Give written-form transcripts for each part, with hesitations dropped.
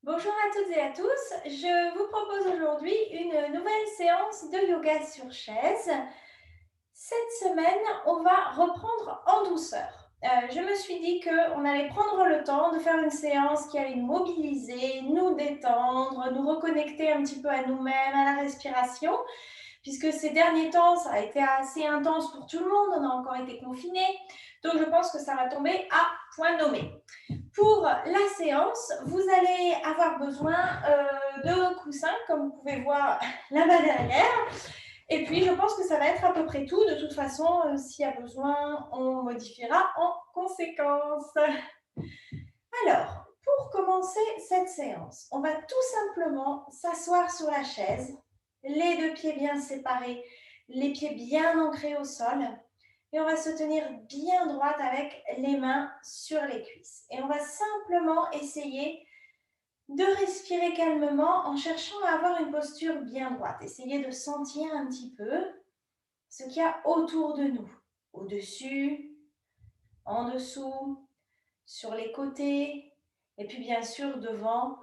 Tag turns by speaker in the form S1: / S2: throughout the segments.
S1: Bonjour à toutes et à tous, je vous propose aujourd'hui une nouvelle séance de yoga sur chaise. Cette semaine, on va reprendre en douceur. Je me suis dit qu'on allait prendre le temps de faire une séance qui allait nous mobiliser, nous détendre, nous reconnecter un petit peu à nous-mêmes, à la respiration, puisque ces derniers temps, ça a été assez intense pour tout le monde, on a encore été confinés, donc je pense que ça va tomber à point nommé. Pour la séance, vous allez avoir besoin de coussins, comme vous pouvez voir là-bas derrière. Et puis, je pense que ça va être à peu près tout. De toute façon, s'il y a besoin, on modifiera en conséquence. Alors, pour commencer cette séance, on va tout simplement s'asseoir sur la chaise, les deux pieds bien séparés, les pieds bien ancrés au sol. Et on va se tenir bien droite avec les mains sur les cuisses. Et on va simplement essayer de respirer calmement en cherchant à avoir une posture bien droite. Essayez de sentir un petit peu ce qu'il y a autour de nous. Au-dessus, en dessous, sur les côtés, et puis bien sûr devant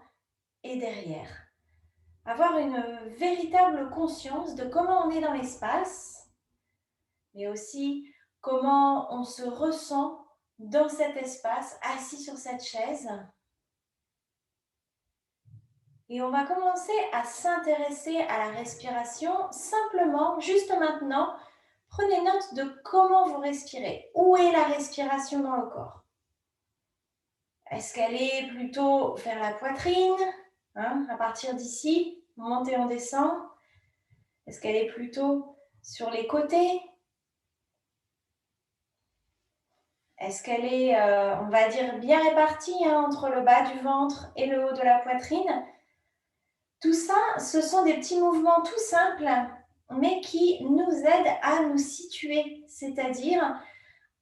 S1: et derrière. Avoir une véritable conscience de comment on est dans l'espace, mais aussi comment on se ressent dans cet espace, assis sur cette chaise. Et on va commencer à s'intéresser à la respiration simplement, juste maintenant. Prenez note de comment vous respirez. Où est la respiration dans le corps? Est-ce qu'elle est plutôt vers la poitrine, à partir d'ici, on monte et on descend? Est-ce qu'elle est plutôt sur les côtés? Est-ce qu'elle est, on va dire, bien répartie entre le bas du ventre et le haut de la poitrine? Tout ça, ce sont des petits mouvements tout simples, mais qui nous aident à nous situer, c'est-à-dire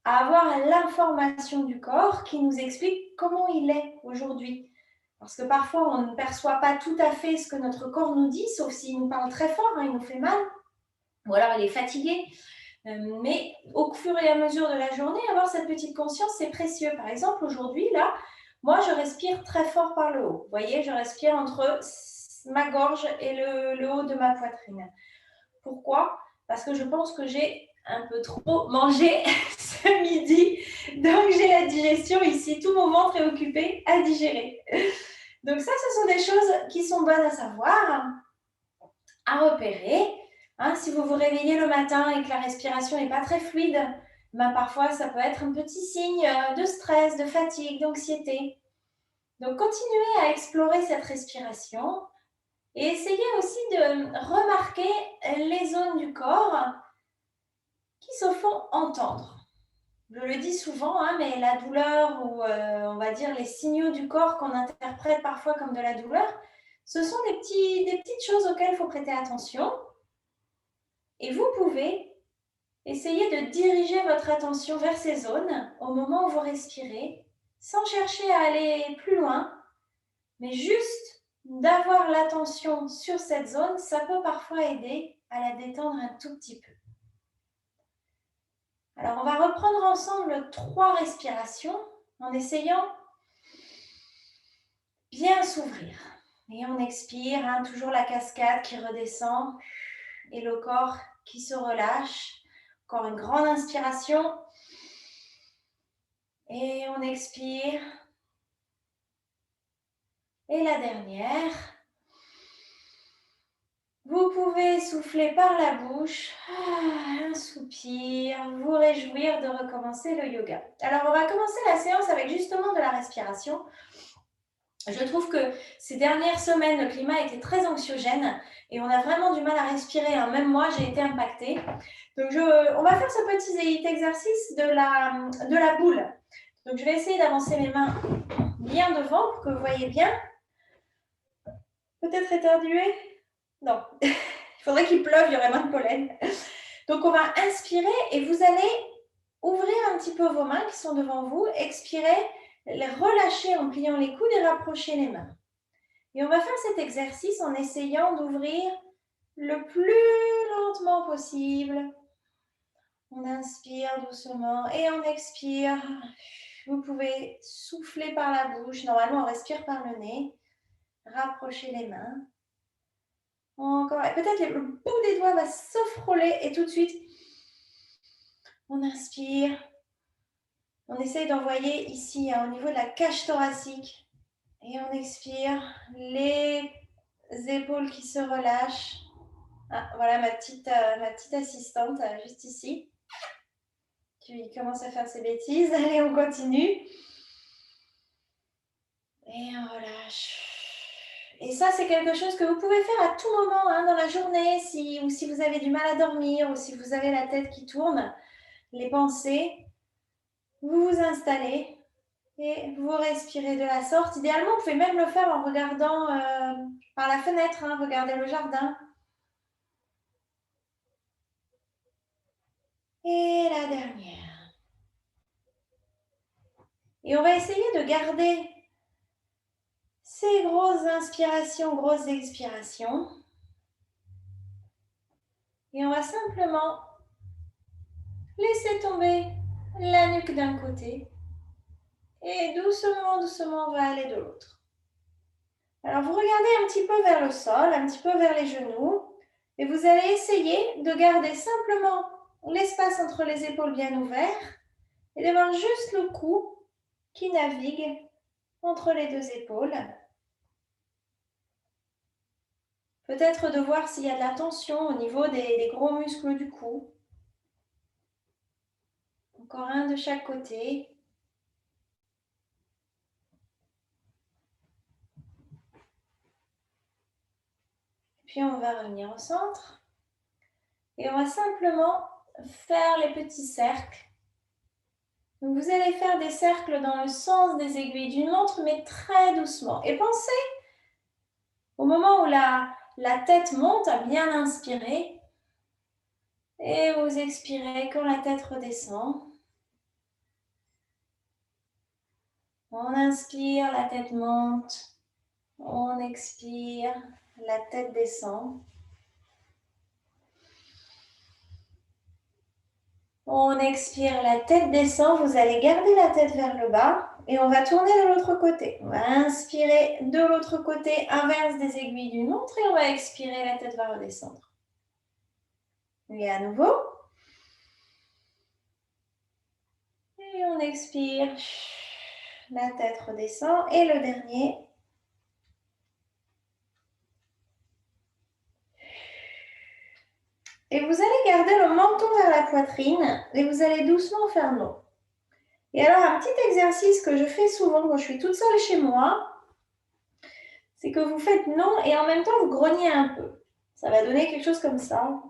S1: à avoir l'information du corps qui nous explique comment il est aujourd'hui. Parce que parfois, on ne perçoit pas tout à fait ce que notre corps nous dit, sauf s'il nous parle très fort, il nous fait mal, ou alors il est fatigué. Mais au fur et à mesure de la journée, avoir cette petite conscience, c'est précieux. Par exemple, aujourd'hui, là, moi, je respire très fort par le haut. Vous voyez, je respire entre ma gorge et le haut de ma poitrine. Pourquoi? Parce que je pense que j'ai un peu trop mangé ce midi. Donc, j'ai la digestion ici. Tout mon ventre est occupé à digérer. Donc ça, ce sont des choses qui sont bonnes à savoir, à repérer. Si vous vous réveillez le matin et que la respiration n'est pas très fluide, parfois ça peut être un petit signe de stress, de fatigue, d'anxiété. Donc continuez à explorer cette respiration et essayez aussi de remarquer les zones du corps qui se font entendre. Je le dis souvent, mais la douleur ou on va dire les signaux du corps qu'on interprète parfois comme de la douleur, ce sont des petites choses auxquelles il faut prêter attention. Et vous pouvez essayer de diriger votre attention vers ces zones au moment où vous respirez, sans chercher à aller plus loin, mais juste d'avoir l'attention sur cette zone, ça peut parfois aider à la détendre un tout petit peu. Alors, on va reprendre ensemble 3 respirations en essayant bien s'ouvrir. Et on expire, toujours la cascade qui redescend et le corps qui se relâche. Encore une grande inspiration. Et on expire. Et la dernière. Vous pouvez souffler par la bouche, un soupir, vous réjouir de recommencer le yoga. Alors, on va commencer la séance avec justement de la respiration. Je trouve que ces dernières semaines, le climat était très anxiogène et on a vraiment du mal à respirer. Même moi, j'ai été impactée. Donc, on va faire ce petit exercice de la boule. Donc, je vais essayer d'avancer mes mains bien devant pour que vous voyez bien. Peut-être éternuer? Non. Il faudrait qu'il pleuve, il y aurait moins de pollen. Donc, on va inspirer et vous allez ouvrir un petit peu vos mains qui sont devant vous. Expirez, les relâcher en pliant les coudes et rapprocher les mains. Et on va faire cet exercice en essayant d'ouvrir le plus lentement possible. On inspire doucement et on expire. Vous pouvez souffler par la bouche. Normalement, on respire par le nez. Rapprochez les mains. Encore. Et peut-être le bout des doigts va se frôler et tout de suite, on inspire. On essaye d'envoyer ici au niveau de la cage thoracique. Et on expire. Les épaules qui se relâchent. Ah, voilà ma petite assistante juste ici qui commence à faire ses bêtises. Allez, on continue. Et on relâche. Et ça, c'est quelque chose que vous pouvez faire à tout moment dans la journée, ou si vous avez du mal à dormir, ou si vous avez la tête qui tourne, les pensées, vous vous installez et vous respirez de la sorte. Idéalement, vous pouvez même le faire en regardant par la fenêtre, regardez le jardin. Et la dernière. Et on va essayer de garder ces grosses inspirations, grosses expirations. Et on va simplement laisser tomber la nuque d'un côté. Et doucement, doucement, on va aller de l'autre. Alors, vous regardez un petit peu vers le sol, un petit peu vers les genoux. Et vous allez essayer de garder simplement l'espace entre les épaules bien ouvert et d'avoir juste le cou qui navigue entre les deux épaules. Peut-être de voir s'il y a de la tension au niveau des gros muscles du cou. Encore un de chaque côté. Puis on va revenir au centre. Et on va simplement faire les petits cercles. Donc vous allez faire des cercles dans le sens des aiguilles d'une montre, mais très doucement. Et pensez au moment où la tête monte à bien inspirer. Et vous expirez quand la tête redescend. On inspire, la tête monte. On expire, la tête descend. On expire, la tête descend. Vous allez garder la tête vers le bas. Et on va tourner de l'autre côté. On va inspirer de l'autre côté, inverse des aiguilles d'une montre. Et on va expirer, la tête va redescendre. Et à nouveau. Et on expire. La tête redescend. Et le dernier. Et vous allez garder le menton vers la poitrine. Et vous allez doucement faire non. Et alors, un petit exercice que je fais souvent quand je suis toute seule chez moi, c'est que vous faites non et en même temps, vous grognez un peu. Ça va donner quelque chose comme ça.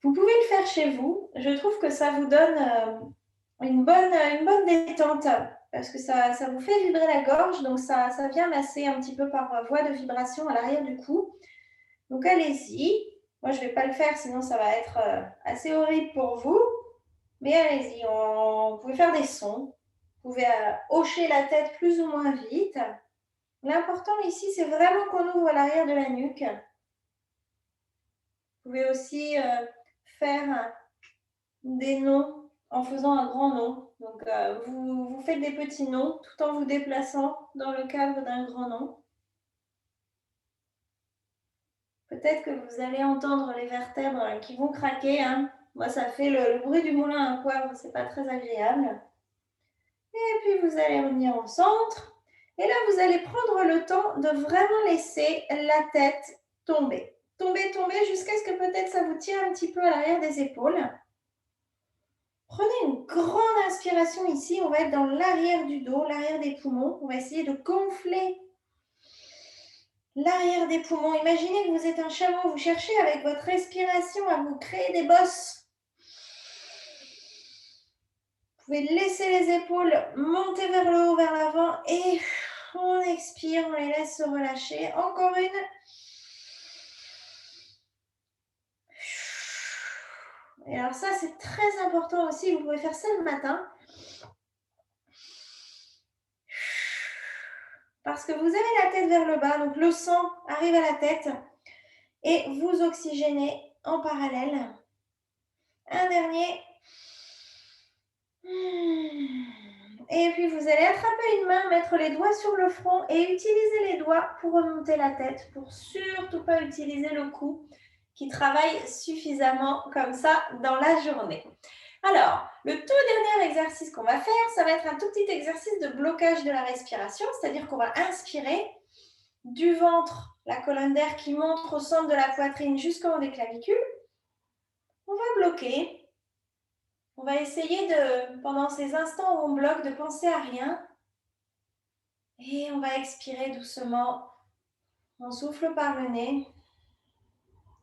S1: Vous pouvez le faire chez vous. Je trouve que ça vous donne une bonne détente parce que ça vous fait vibrer la gorge. Donc, ça vient masser un petit peu par voie de vibration à l'arrière du cou. Donc, allez-y. Moi, je ne vais pas le faire, sinon ça va être assez horrible pour vous. Mais allez-y, vous pouvez faire des sons. Vous pouvez hocher la tête plus ou moins vite. L'important ici, c'est vraiment qu'on ouvre l'arrière de la nuque. Vous pouvez aussi faire des noms en faisant un grand nom. Donc, vous faites des petits noms tout en vous déplaçant dans le cadre d'un grand nom. Peut-être que vous allez entendre les vertèbres qui vont craquer. Moi, ça fait le bruit du moulin à poivre, c'est pas très agréable. Et puis, vous allez revenir au centre. Et là, vous allez prendre le temps de vraiment laisser la tête tomber. Tomber, tomber, jusqu'à ce que peut-être ça vous tire un petit peu à l'arrière des épaules. Prenez une grande inspiration ici. On va être dans l'arrière du dos, l'arrière des poumons. On va essayer de gonfler l'arrière des poumons. Imaginez que vous êtes un chameau. Vous cherchez avec votre respiration à vous créer des bosses. Vous pouvez laisser les épaules monter vers le haut, vers l'avant. Et on expire, on les laisse se relâcher. Encore une. Et alors ça, c'est très important aussi. Vous pouvez faire ça le matin. Parce que vous avez la tête vers le bas, donc le sang arrive à la tête et vous oxygénez en parallèle. Un dernier. Et puis, vous allez attraper une main, mettre les doigts sur le front et utiliser les doigts pour remonter la tête, pour surtout pas utiliser le cou qui travaille suffisamment comme ça dans la journée. Alors, le tout dernier exercice qu'on va faire, ça va être un tout petit exercice de blocage de la respiration, c'est-à-dire qu'on va inspirer du ventre, la colonne d'air qui monte au centre de la poitrine jusqu'en haut des clavicules. On va bloquer. On va essayer de, pendant ces instants où on bloque, de penser à rien. Et on va expirer doucement. On souffle par le nez.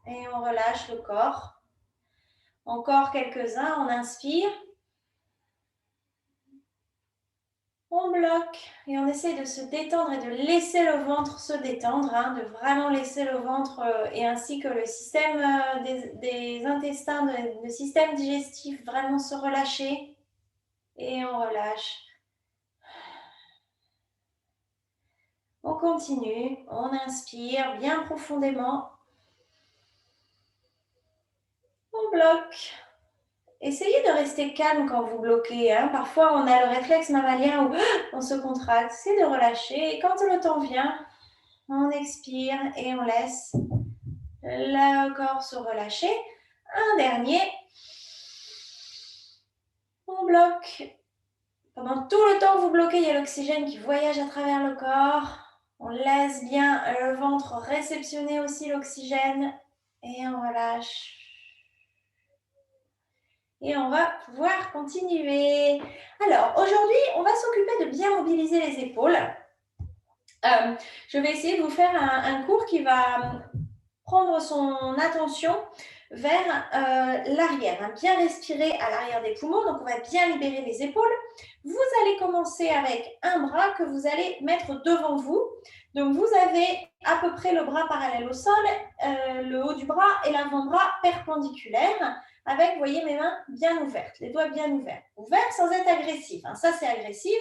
S1: Et on relâche le corps. Encore quelques-uns, on inspire. On bloque et on essaie de se détendre et de laisser le ventre se détendre, de vraiment laisser le ventre et ainsi que le système des intestins, le système digestif vraiment se relâcher. Et on relâche. On continue, on inspire bien profondément. On bloque. Essayez de rester calme quand vous bloquez. Parfois, on a le réflexe mammalien où on se contracte. C'est de relâcher. Et quand le temps vient, on expire et on laisse le corps se relâcher. Un dernier. On bloque. Pendant tout le temps que vous bloquez, il y a l'oxygène qui voyage à travers le corps. On laisse bien le ventre réceptionner aussi l'oxygène. Et on relâche. Et on va pouvoir continuer. Alors, aujourd'hui, on va s'occuper de bien mobiliser les épaules. Je vais essayer de vous faire un cours qui va prendre son attention vers l'arrière. Bien respirer à l'arrière des poumons, donc on va bien libérer les épaules. Vous allez commencer avec un bras que vous allez mettre devant vous. Donc, vous avez à peu près le bras parallèle au sol, le haut du bras et l'avant-bras perpendiculaires, avec, vous voyez, mes mains bien ouvertes, les doigts bien ouverts. Ouverts sans être agressif. Ça, c'est agressif.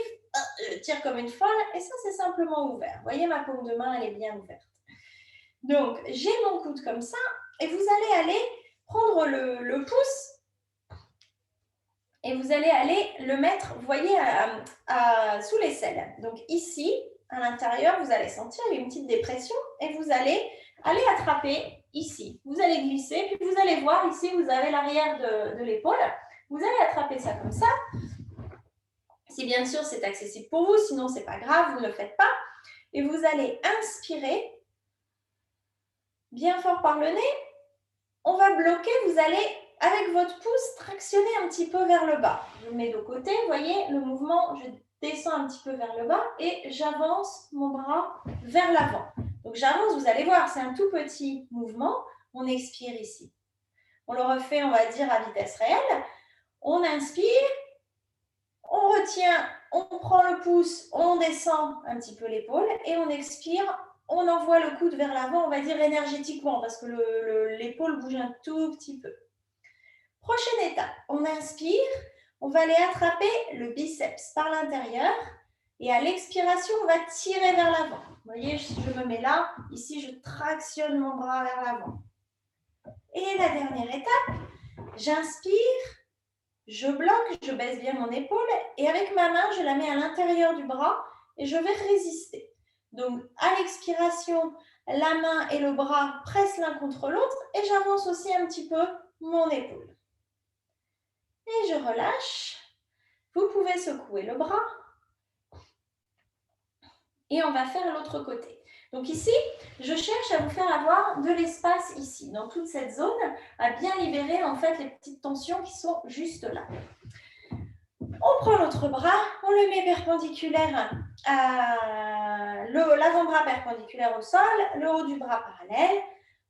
S1: Je tire comme une folle et ça, c'est simplement ouvert. Vous voyez, ma paume de main, elle est bien ouverte. Donc, j'ai mon coude comme ça et vous allez aller prendre le pouce et vous allez aller le mettre, vous voyez, sous l'aisselle. Donc, ici, à l'intérieur, vous allez sentir une petite dépression et vous allez aller attraper ici. Vous allez glisser, puis vous allez voir ici, vous avez l'arrière de l'épaule. Vous allez attraper ça comme ça. Si bien sûr, c'est accessible pour vous, sinon, ce n'est pas grave, vous ne le faites pas. Et vous allez inspirer bien fort par le nez. On va bloquer, vous allez, avec votre pouce, tractionner un petit peu vers le bas. Je le mets de côté, vous voyez, le mouvement, je descends un petit peu vers le bas et j'avance mon bras vers l'avant. Donc j'avance, vous allez voir, c'est un tout petit mouvement. On expire ici. On le refait, on va dire, à vitesse réelle. On inspire, on retient, on prend le pouce, on descend un petit peu l'épaule et on expire. On envoie le coude vers l'avant, on va dire énergétiquement, parce que l'épaule bouge un tout petit peu. Prochaine étape, on inspire, on va aller attraper le biceps par l'intérieur et à l'expiration, on va tirer vers l'avant. Vous voyez, je me mets là, ici, je tractionne mon bras vers l'avant. Et la dernière étape, j'inspire, je bloque, je baisse bien mon épaule et avec ma main, je la mets à l'intérieur du bras et je vais résister. Donc, à l'expiration, la main et le bras pressent l'un contre l'autre et j'avance aussi un petit peu mon épaule. Et je relâche. Vous pouvez secouer le bras. Et on va faire l'autre côté. Donc ici, je cherche à vous faire avoir de l'espace ici, dans toute cette zone, à bien libérer en fait les petites tensions qui sont juste là. On prend l'autre bras, on le met perpendiculaire à l'avant-bras perpendiculaire au sol, le haut du bras parallèle.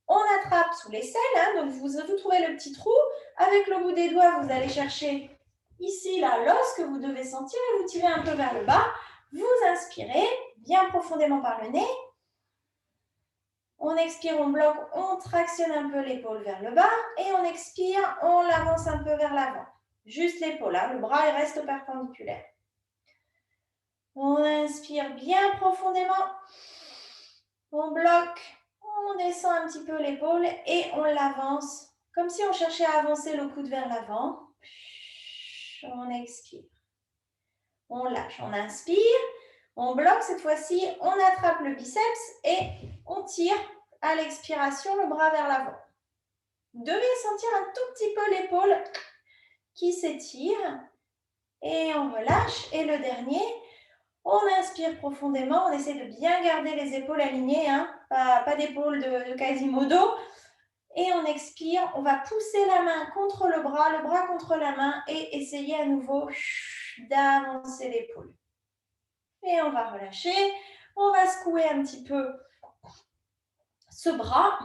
S1: On attrape sous l'aisselle, donc vous trouvez le petit trou. Avec le bout des doigts, vous allez chercher ici l'os que vous devez sentir et vous tirez un peu vers le bas. Vous inspirez bien profondément par le nez. On expire, on bloque, on tractionne un peu l'épaule vers le bas et on expire, on l'avance un peu vers l'avant. Juste l'épaule, le bras il reste perpendiculaire. On inspire bien profondément. On bloque, on descend un petit peu l'épaule et on l'avance comme si on cherchait à avancer le coude vers l'avant. On expire. on lâche. On inspire, on bloque. Cette fois-ci, on attrape le biceps et on tire à l'expiration le bras vers l'avant. Vous devez sentir un tout petit peu l'épaule qui s'étire. Et on relâche. Et le dernier, on inspire profondément. On essaie de bien garder les épaules alignées, hein, pas d'épaules de Quasimodo. Et on expire, on va pousser la main contre le bras contre la main et essayer à nouveau d'avancer l'épaule. Et on va relâcher, on va secouer un petit peu ce bras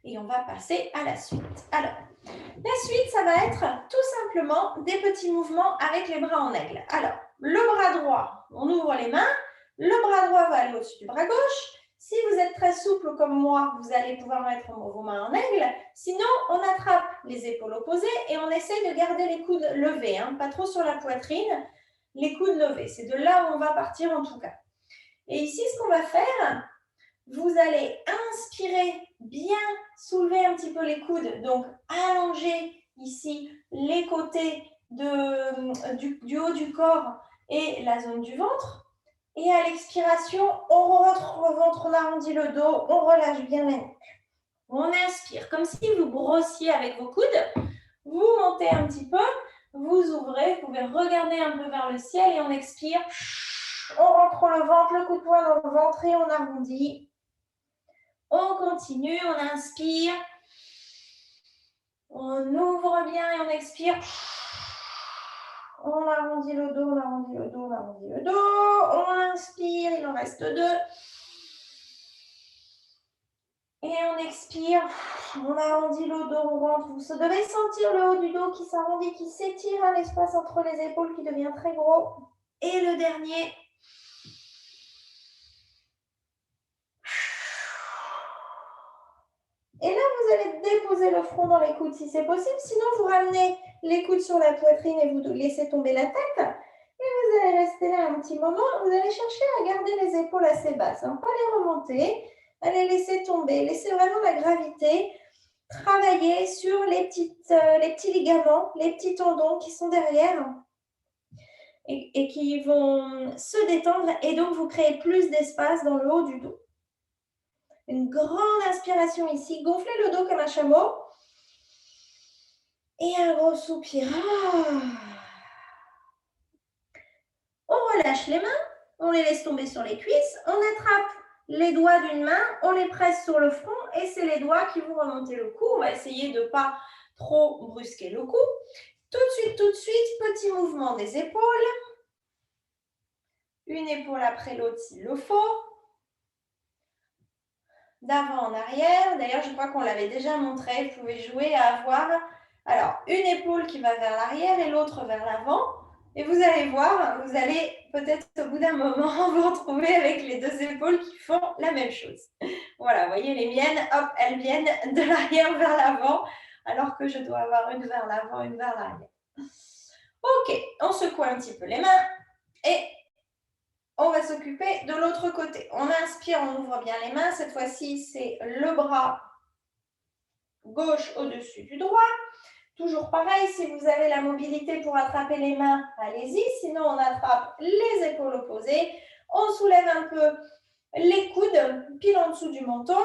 S1: et on va passer à la suite. Alors, la suite, ça va être tout simplement des petits mouvements avec les bras en aigle. Alors, le bras droit, on ouvre les mains, le bras droit va aller au-dessus du bras gauche. Si vous êtes très souple comme moi, vous allez pouvoir mettre vos mains en aigle. Sinon, on attrape les épaules opposées et on essaie de garder les coudes levés, hein, pas trop sur la poitrine, les coudes levés. C'est de là où on va partir en tout cas. Et ici, ce qu'on va faire, vous allez inspirer, bien soulever un petit peu les coudes, donc allonger ici les côtés du haut du corps et la zone du ventre. Et à l'expiration, on rentre le ventre, on arrondit le dos, on relâche bien la nuque. On inspire, comme si vous brossiez avec vos coudes. Vous montez un petit peu, vous ouvrez, vous pouvez regarder un peu vers le ciel et on expire. On rentre le ventre, le coup de poing dans le ventre et on arrondit. On continue, on inspire. On ouvre bien et on expire. On arrondit le dos, on arrondit le dos, on arrondit le dos. On inspire, il en reste 2. Et on expire. On arrondit le dos, on rentre. Vous devez sentir le haut du dos qui s'arrondit, qui s'étire à l'espace entre les épaules qui devient très gros. Et le dernier. Et là, vous allez déposer le front dans les coudes si c'est possible. Sinon, vous ramenez les coudes sur la poitrine et vous laissez tomber la tête. Et vous allez rester là un petit moment. Vous allez chercher à garder les épaules assez basses. Hein. Pas les remonter. Allez laisser tomber. Laissez vraiment la gravité travailler sur les petits ligaments, les petits tendons qui sont derrière et qui vont se détendre. Et donc, vous créez plus d'espace dans le haut du dos. Une grande inspiration ici. Gonflez le dos comme un chameau. Et un gros soupir. On relâche les mains. On les laisse tomber sur les cuisses. On attrape les doigts d'une main. On les presse sur le front. Et c'est les doigts qui vont remonter le cou. On va essayer de ne pas trop brusquer le cou. Tout de suite, petit mouvement des épaules. Une épaule après l'autre s'il le faut. D'avant en arrière. D'ailleurs, je crois qu'on l'avait déjà montré. Vous pouvez jouer à avoir alors une épaule qui va vers l'arrière et l'autre vers l'avant. Et vous allez voir, vous allez peut-être au bout d'un moment vous retrouver avec les deux épaules qui font la même chose. Voilà, vous voyez les miennes, hop, elles viennent de l'arrière vers l'avant, alors que je dois avoir une vers l'avant, une vers l'arrière. Ok, on secoue un petit peu les mains et on va s'occuper de l'autre côté. On inspire, on ouvre bien les mains. Cette fois-ci, c'est le bras gauche au-dessus du droit. Toujours pareil, si vous avez la mobilité pour attraper les mains, allez-y. Sinon, on attrape les épaules opposées. On soulève un peu les coudes, pile en dessous du menton.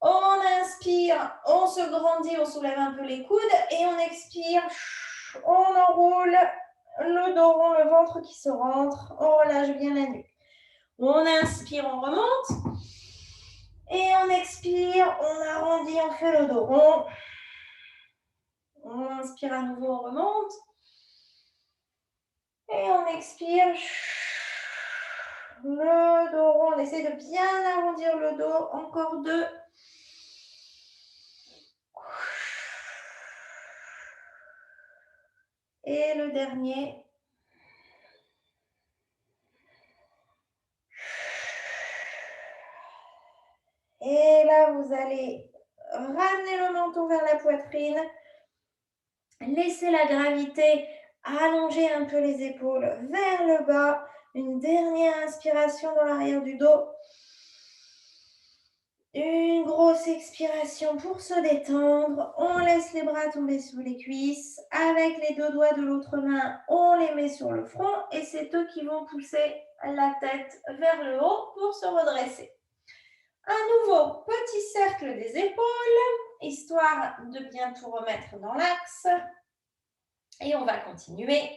S1: On inspire, on se grandit, on soulève un peu les coudes. Et on expire, on enroule le dos rond, le ventre qui se rentre. On relâche bien la nuque. On inspire, on remonte. Et on expire, on arrondit, on fait le dos rond. On inspire à nouveau, on remonte. Et on expire. Le dos rond, on essaie de bien arrondir le dos. Encore 2. Et le dernier. Et là, vous allez ramener le menton vers la poitrine. Laissez la gravité allonger un peu les épaules vers le bas. Une dernière inspiration dans l'arrière du dos. Une grosse expiration pour se détendre. On laisse les bras tomber sous les cuisses. Avec les deux doigts de l'autre main, on les met sur le front et c'est eux qui vont pousser la tête vers le haut pour se redresser. Un nouveau petit cercle des épaules, histoire de bien tout remettre dans l'axe. Et on va continuer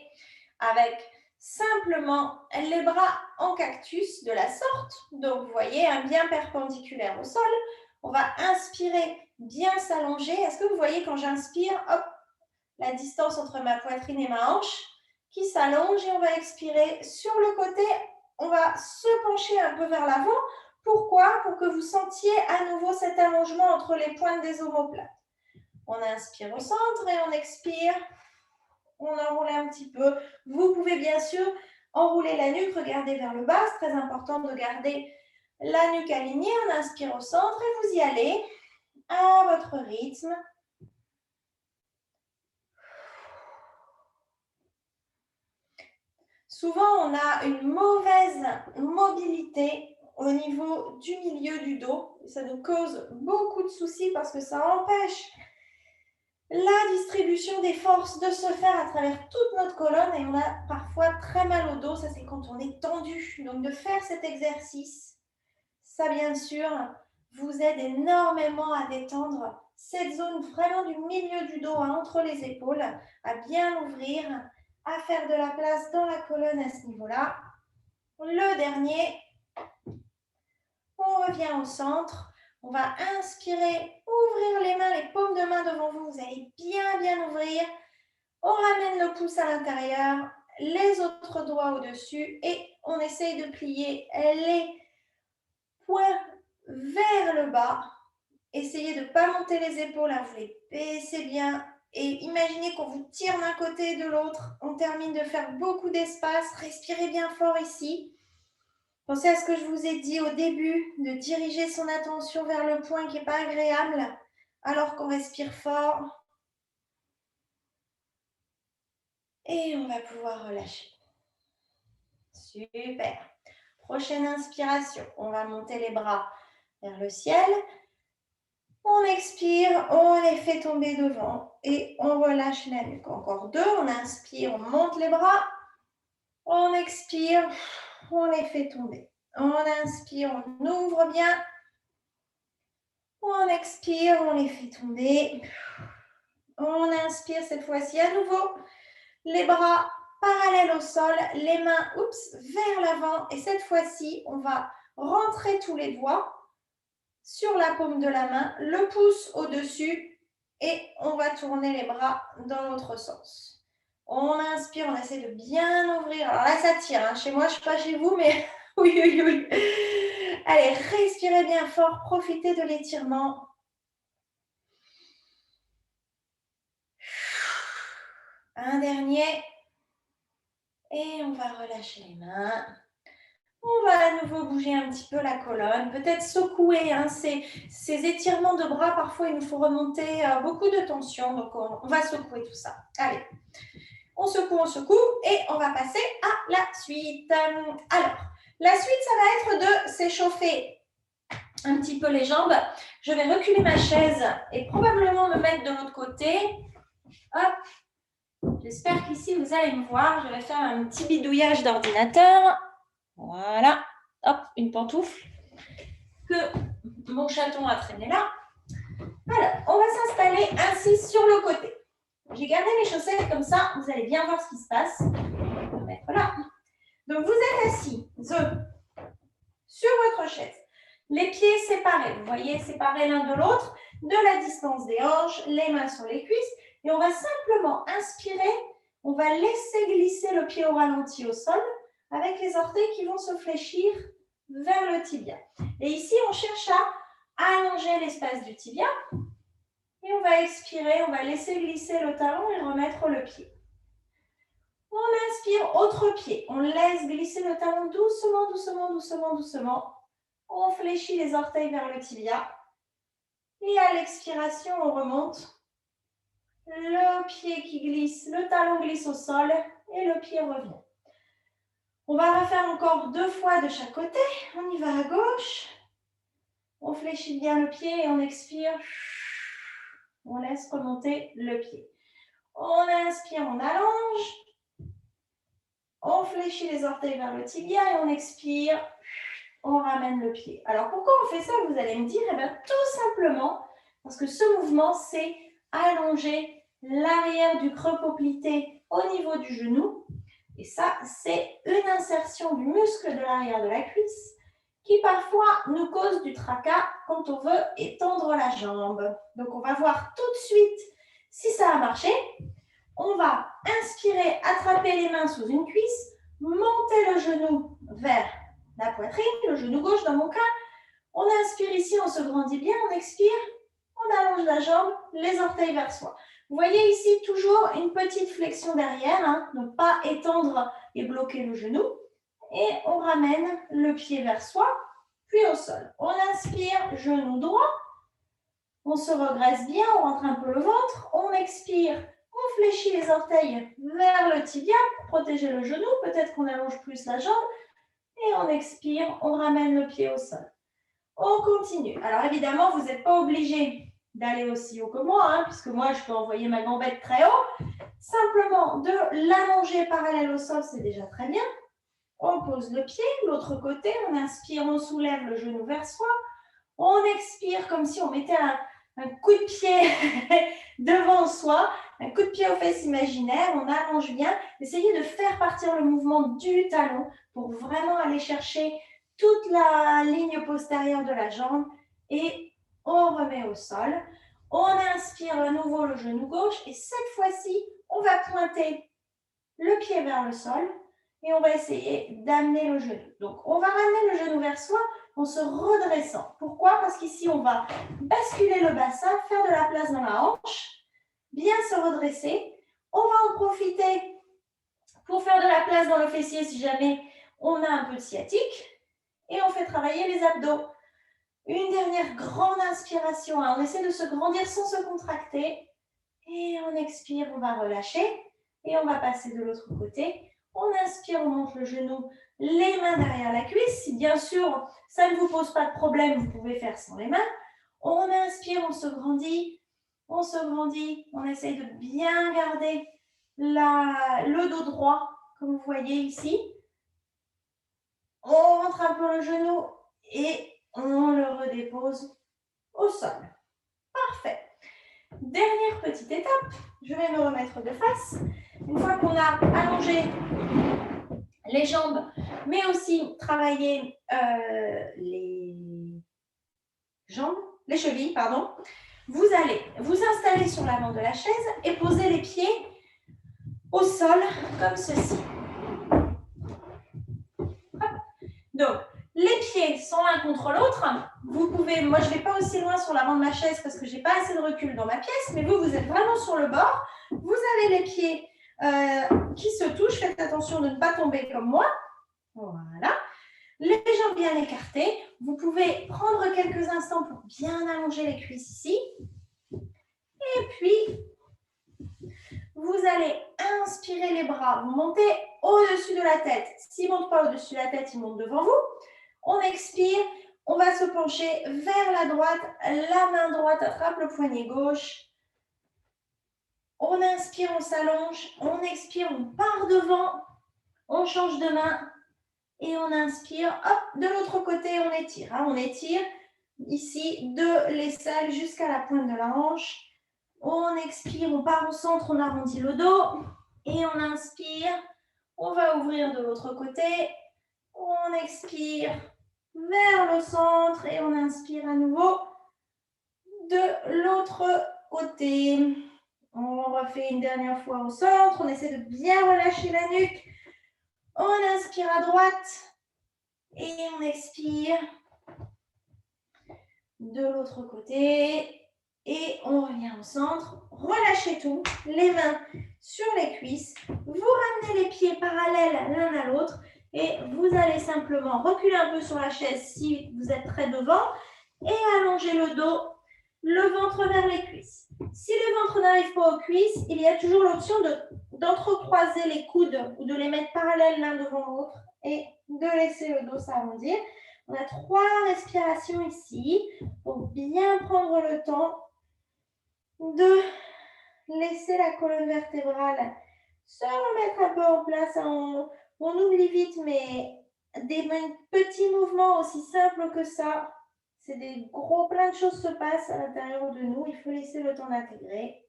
S1: avec simplement les bras en cactus de la sorte. Donc, vous voyez, un bien perpendiculaire au sol. On va inspirer, bien s'allonger. Est-ce que vous voyez quand j'inspire, hop, la distance entre ma poitrine et ma hanche qui s'allonge et on va expirer. Sur le côté, on va se pencher un peu vers l'avant. Pourquoi? Pour que vous sentiez à nouveau cet allongement entre les pointes des omoplates. On inspire au centre et on expire. On enroule un petit peu. Vous pouvez bien sûr enrouler la nuque, regarder vers le bas. C'est très important de garder la nuque alignée. On inspire au centre et vous y allez à votre rythme. Souvent, on a une mauvaise mobilité au niveau du milieu du dos. Ça nous cause beaucoup de soucis parce que ça empêche la distribution des forces de se faire à travers toute notre colonne et on a parfois très mal au dos. Ça, c'est quand on est tendu. Donc, de faire cet exercice, ça, bien sûr, vous aide énormément à détendre cette zone vraiment du milieu du dos, entre les épaules, à bien ouvrir, à faire de la place dans la colonne à ce niveau-là. Le dernier, on revient au centre. On va inspirer, ouvrir les mains, les paumes de main devant vous. Vous allez bien ouvrir. On ramène le pouce à l'intérieur, les autres doigts au-dessus et on essaye de plier les poings vers le bas. Essayez de ne pas monter les épaules, vous les baissez bien. Et imaginez qu'on vous tire d'un côté et de l'autre. On termine de faire beaucoup d'espace. Respirez bien fort ici. Pensez à ce que je vous ai dit au début, de diriger son attention vers le point qui n'est pas agréable, alors qu'on respire fort. Et on va pouvoir relâcher. Super. Prochaine inspiration. On va monter les bras vers le ciel. On expire, on les fait tomber devant et on relâche la nuque. Encore deux, on inspire, on monte les bras. On expire, on les fait tomber. On inspire, on ouvre bien. On expire, on les fait tomber. On inspire cette fois-ci à nouveau. Les bras parallèles au sol, les mains vers l'avant. Et cette fois-ci, on va rentrer tous les doigts sur la paume de la main, le pouce au-dessus et on va tourner les bras dans l'autre sens. On inspire, on essaie de bien ouvrir. Alors là, ça tire. Chez moi, je ne suis pas chez vous, mais oui. Allez, respirez bien fort, profitez de l'étirement. Un dernier. Et on va relâcher les mains. On va à nouveau bouger un petit peu la colonne, peut-être secouer. Ces étirements de bras, parfois, il nous faut remonter beaucoup de tension. Donc, on va secouer tout ça. Allez, on secoue et on va passer à la suite. Alors, la suite, ça va être de s'échauffer un petit peu les jambes. Je vais reculer ma chaise et probablement me mettre de l'autre côté. Hop. J'espère qu'ici, vous allez me voir. Je vais faire un petit bidouillage d'ordinateur. Voilà. Hop, une pantoufle que mon chaton a traîné là. Alors, on va s'installer ainsi sur le côté. J'ai gardé mes chaussettes comme ça. Vous allez bien voir ce qui se passe. Je vais mettre là. Donc, vous êtes assis sur votre chaise. Les pieds séparés. Vous voyez, séparés l'un de l'autre, de la distance des hanches, les mains sur les cuisses. Et on va simplement inspirer. On va laisser glisser le pied au ralenti au sol avec les orteils qui vont se fléchir vers le tibia. Et ici, on cherche à allonger l'espace du tibia. Et on va expirer, on va laisser glisser le talon et remettre le pied. On inspire, autre pied. On laisse glisser le talon doucement. On fléchit les orteils vers le tibia. Et à l'expiration, on remonte. Le pied qui glisse, le talon glisse au sol et le pied revient. On va refaire encore 2 fois de chaque côté. On y va à gauche. On fléchit bien le pied et on expire. On laisse remonter le pied. On inspire, on allonge. On fléchit les orteils vers le tibia et on expire. On ramène le pied. Alors, pourquoi on fait ça, vous allez me dire? Eh bien, tout simplement parce que ce mouvement, c'est allonger l'arrière du creux poplité au niveau du genou. Et ça, c'est une insertion du muscle de l'arrière de la cuisse qui parfois nous cause du tracas quand on veut étendre la jambe. Donc, on va voir tout de suite si ça a marché. On va inspirer, attraper les mains sous une cuisse, monter le genou vers la poitrine, le genou gauche dans mon cas. On inspire ici, on se grandit bien, on expire, on allonge la jambe, les orteils vers soi. Vous voyez ici toujours une petite flexion derrière, hein, donc pas étendre et bloquer le genou. Et on ramène le pied vers soi, puis au sol. On inspire, genou droit, on se regresse bien, on rentre un peu le ventre, on expire, on fléchit les orteils vers le tibia pour protéger le genou, peut-être qu'on allonge plus la jambe, et on expire, on ramène le pied au sol. On continue. Alors évidemment, vous n'êtes pas obligé d'aller aussi haut que moi, hein, puisque moi, je peux envoyer ma gambette très haut. Simplement, de l'allonger parallèle au sol, c'est déjà très bien. On pose le pied, l'autre côté, on inspire, on soulève le genou vers soi. On expire comme si on mettait un coup de pied devant soi, un coup de pied aux fesses imaginaire, on allonge bien. Essayez de faire partir le mouvement du talon pour vraiment aller chercher toute la ligne postérieure de la jambe et on remet au sol. On inspire à nouveau le genou gauche et cette fois-ci, on va pointer le pied vers le sol et on va essayer d'amener le genou. Donc, on va ramener le genou vers soi en se redressant. Pourquoi? Parce qu'ici, on va basculer le bassin, faire de la place dans la hanche, bien se redresser. On va en profiter pour faire de la place dans le fessier si jamais on a un peu de sciatique. Et on fait travailler les abdos. Une dernière grande inspiration. On essaie de se grandir sans se contracter. Et on expire, on va relâcher. Et on va passer de l'autre côté. On inspire, on monte le genou, les mains derrière la cuisse. Si bien sûr, ça ne vous pose pas de problème, vous pouvez faire sans les mains. On inspire, on se grandit, on essaye de bien garder le dos droit, comme vous voyez ici. On rentre un peu le genou et on le redépose au sol. Parfait. Dernière petite étape, je vais me remettre de face. Une fois qu'on a allongé les jambes, mais aussi travaillé les chevilles, pardon, vous allez vous installer sur l'avant de la chaise et poser les pieds au sol comme ceci. Hop. Donc, les pieds sont l'un contre l'autre. Vous pouvez, moi je ne vais pas aussi loin sur l'avant de ma chaise parce que je n'ai pas assez de recul dans ma pièce, mais vous êtes vraiment sur le bord. Vous avez les pieds qui se touchent. Faites attention de ne pas tomber comme moi. Voilà. Les jambes bien écartées. Vous pouvez prendre quelques instants pour bien allonger les cuisses ici. Et puis, vous allez inspirer les bras. Vous montez au-dessus de la tête. S'ils ne montent pas au-dessus de la tête, ils montent devant vous. On expire. On va se pencher vers la droite. La main droite attrape le poignet gauche. On inspire, on s'allonge. On expire, on part devant. On change de main. Et on inspire, hop, de l'autre côté, on étire. Hein, on étire ici de l'aisselle jusqu'à la pointe de la hanche. On expire, on part au centre, on arrondit le dos. Et on inspire, on va ouvrir de l'autre côté. On expire vers le centre et on inspire à nouveau de l'autre côté. On refait une dernière fois au centre. On essaie de bien relâcher la nuque. On inspire à droite et on expire de l'autre côté et on revient au centre. Relâchez tout, les mains sur les cuisses. Vous ramenez les pieds parallèles l'un à l'autre et vous allez simplement reculer un peu sur la chaise si vous êtes très devant et allonger le dos, le ventre vers les cuisses. Si le ventre n'arrive pas aux cuisses, il y a toujours l'option d'entrecroiser les coudes ou de les mettre parallèles l'un devant l'autre et de laisser le dos s'arrondir. On a 3 respirations ici pour bien prendre le temps de laisser la colonne vertébrale se remettre un peu en place. On oublie vite, mais des petits mouvements aussi simples que ça, c'est des gros, plein de choses se passent à l'intérieur de nous. Il faut laisser le temps d'intégrer.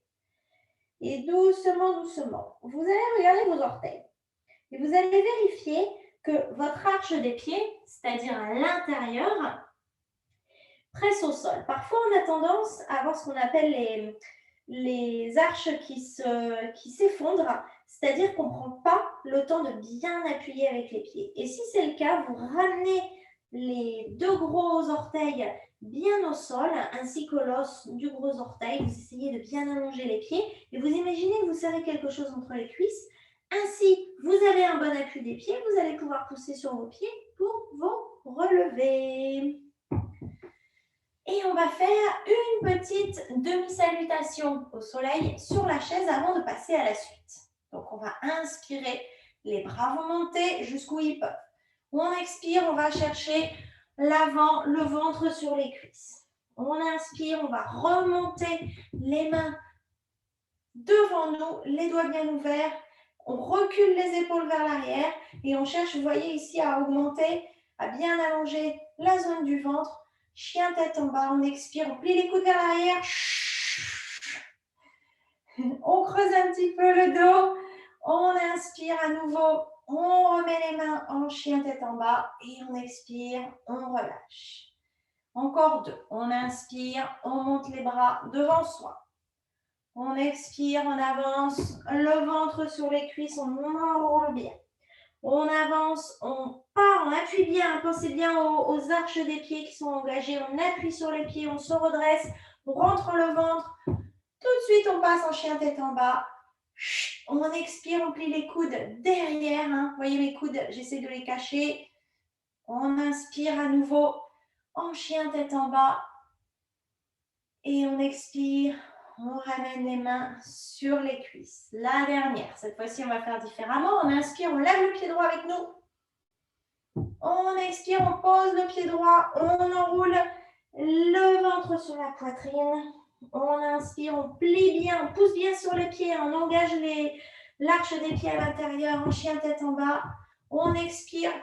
S1: Et doucement, doucement, vous allez regarder vos orteils. Et vous allez vérifier que votre arche des pieds, c'est-à-dire à l'intérieur, presse au sol. Parfois, on a tendance à avoir ce qu'on appelle les arches qui s'effondrent, c'est-à-dire qu'on ne prend pas le temps de bien appuyer avec les pieds. Et si c'est le cas, vous ramenez les 2 gros orteils bien au sol, ainsi que l'os du gros orteil. Vous essayez de bien allonger les pieds et vous imaginez que vous serrez quelque chose entre les cuisses. Ainsi, vous avez un bon appui des pieds, vous allez pouvoir pousser sur vos pieds pour vous relever. Et on va faire une petite demi-salutation au soleil sur la chaise avant de passer à la suite. Donc, on va inspirer, les bras vont monter jusqu'où ils peuvent. On expire, on va chercher l'avant, le ventre sur les cuisses. On inspire, on va remonter les mains devant nous, les doigts bien ouverts. On recule les épaules vers l'arrière et on cherche, vous voyez ici, à augmenter, à bien allonger la zone du ventre. Chien tête en bas, on expire, on plie les coudes vers l'arrière. On creuse un petit peu le dos. On inspire à nouveau. On remet les mains en chien tête en bas et on expire, on relâche. Encore 2. On inspire, on monte les bras devant soi. On expire, on avance le ventre sur les cuisses, on enroule bien. On avance, on part, on appuie bien, pensez bien aux arches des pieds qui sont engagées, on appuie sur les pieds, on se redresse, on rentre le ventre. Tout de suite, on passe en chien tête en bas. On expire, on plie les coudes derrière. Vous voyez mes coudes, j'essaie de les cacher. On inspire à nouveau en chien tête en bas. Et on expire, on ramène les mains sur les cuisses. La dernière, cette fois-ci, on va faire différemment. On inspire, on lève le pied droit avec nous. On expire, on pose le pied droit, on enroule le ventre sur la poitrine. On inspire, on plie bien, on pousse bien sur les pieds, on engage l'arche des pieds à l'intérieur, en chien tête en bas. On expire,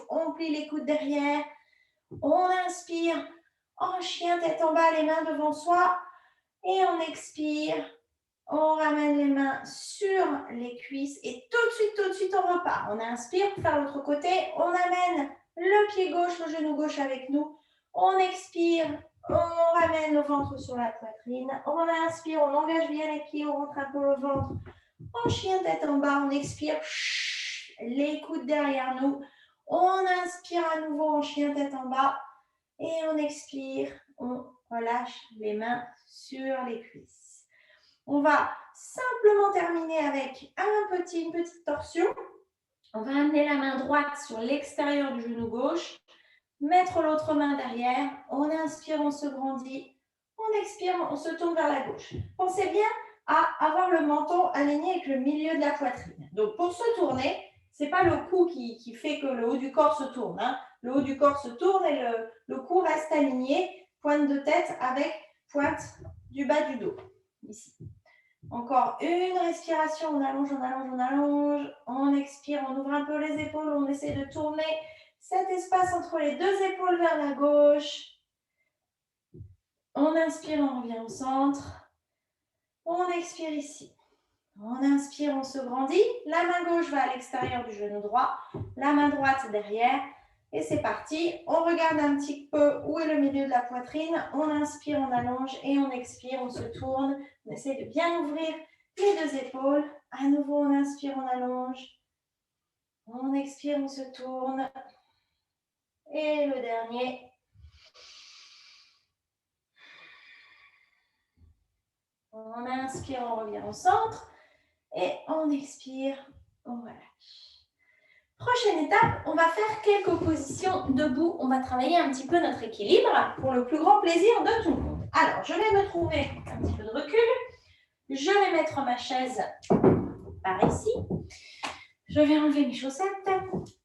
S1: on plie les coudes derrière. On inspire, en chien tête en bas, les mains devant soi. Et on expire, on ramène les mains sur les cuisses et tout de suite, on repart. On inspire pour faire l'autre côté, on amène le pied gauche, le genou gauche avec nous. On expire, on ramène le ventre sur la poitrine. On inspire, on engage bien les pieds, on rentre un peu le ventre. En chien tête en bas, on expire, les coudes derrière nous. On inspire à nouveau en chien tête en bas et on expire, on relâche les mains sur les cuisses. On va simplement terminer avec une petite torsion. On va amener la main droite sur l'extérieur du genou gauche, mettre l'autre main derrière. On inspire, on se grandit. On expire, on se tourne vers la gauche. Pensez bien à avoir le menton aligné avec le milieu de la poitrine. Donc, pour se tourner, ce n'est pas le cou qui fait que le haut du corps se tourne. Le haut du corps se tourne et le cou reste aligné, pointe de tête avec pointe du bas du dos. Ici. Encore une respiration, on allonge, on allonge, on allonge. On expire, on ouvre un peu les épaules, on essaie de tourner cet espace entre les 2 épaules vers la gauche. On inspire, on revient au centre. On expire ici. On inspire, on se grandit. La main gauche va à l'extérieur du genou droit. La main droite derrière. Et c'est parti. On regarde un petit peu où est le milieu de la poitrine. On inspire, on allonge et on expire, on se tourne. On essaie de bien ouvrir les 2 épaules. À nouveau, on inspire, on allonge. On expire, on se tourne. Et le dernier. On inspire, on revient au centre. Et on expire, on relâche. Prochaine étape, on va faire quelques positions debout. On va travailler un petit peu notre équilibre pour le plus grand plaisir de tout le monde. Alors, je vais me trouver un petit peu de recul. Je vais mettre ma chaise par ici. Je vais enlever mes chaussettes.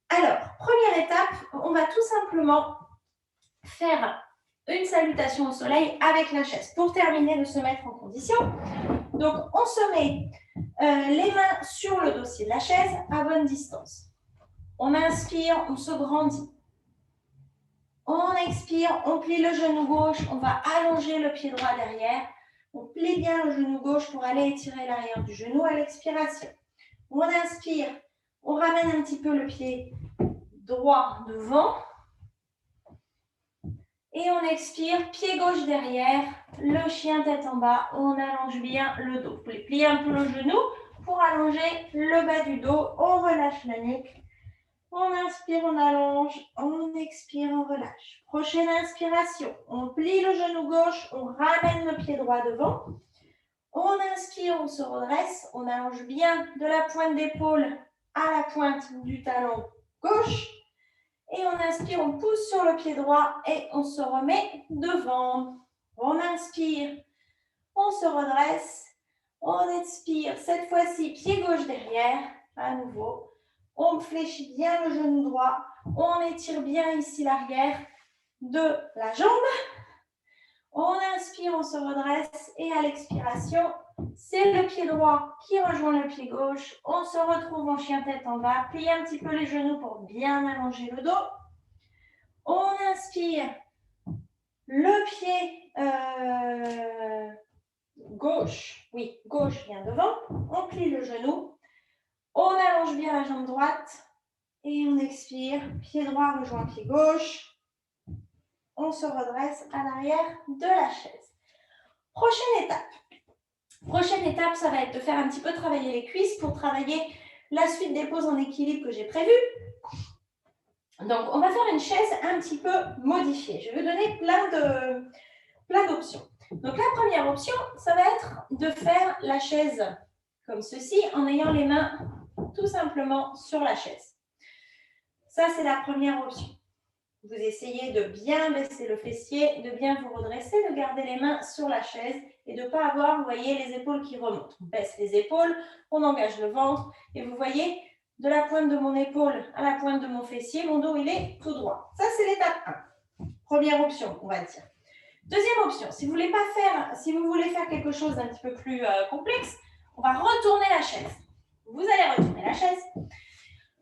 S1: Alors, première étape, on va tout simplement faire une salutation au soleil avec la chaise pour terminer de se mettre en condition. Donc, on se met les mains sur le dossier de la chaise à bonne distance. On inspire, on se grandit. On expire, on plie le genou gauche, on va allonger le pied droit derrière. On plie bien le genou gauche pour aller étirer l'arrière du genou à l'expiration. On inspire, on ramène un petit peu le pied droit devant. Et on expire, pied gauche derrière, le chien tête en bas, on allonge bien le dos. Vous pouvez plier un peu le genou pour allonger le bas du dos, on relâche la nuque. On inspire, on allonge, on expire, on relâche. Prochaine inspiration, on plie le genou gauche, on ramène le pied droit devant. On inspire, on se redresse, on allonge bien de la pointe d'épaule à la pointe du talon gauche. Et on inspire, on pousse sur le pied droit et on se remet devant. On inspire, on se redresse, on expire. Cette fois-ci, pied gauche derrière, à nouveau. On fléchit bien le genou droit. On étire bien ici l'arrière de la jambe. On inspire, on se redresse et à l'expiration, c'est le pied droit qui rejoint le pied gauche. On se retrouve en chien tête en bas. Pliez un petit peu les genoux pour bien allonger le dos. On inspire, le pied gauche, oui, gauche vient devant. On plie le genou. On allonge bien la jambe droite. Et on expire, pied droit rejoint pied gauche. On se redresse à l'arrière de la chaise. Prochaine étape, ça va être de faire un petit peu travailler les cuisses pour travailler la suite des poses en équilibre que j'ai prévues. Donc, on va faire une chaise un petit peu modifiée. Je vais vous donner plein d'options. Donc, la première option, ça va être de faire la chaise comme ceci en ayant les mains tout simplement sur la chaise. Ça, c'est la première option. Vous essayez de bien baisser le fessier, de bien vous redresser, de garder les mains sur la chaise et de ne pas avoir, vous voyez, les épaules qui remontent. On baisse les épaules, on engage le ventre et vous voyez, de la pointe de mon épaule à la pointe de mon fessier, mon dos, il est tout droit. Ça, c'est l'étape 1. Première option, on va dire. Deuxième option, si vous voulez faire quelque chose d'un petit peu plus complexe, on va retourner la chaise. Vous allez retourner la chaise.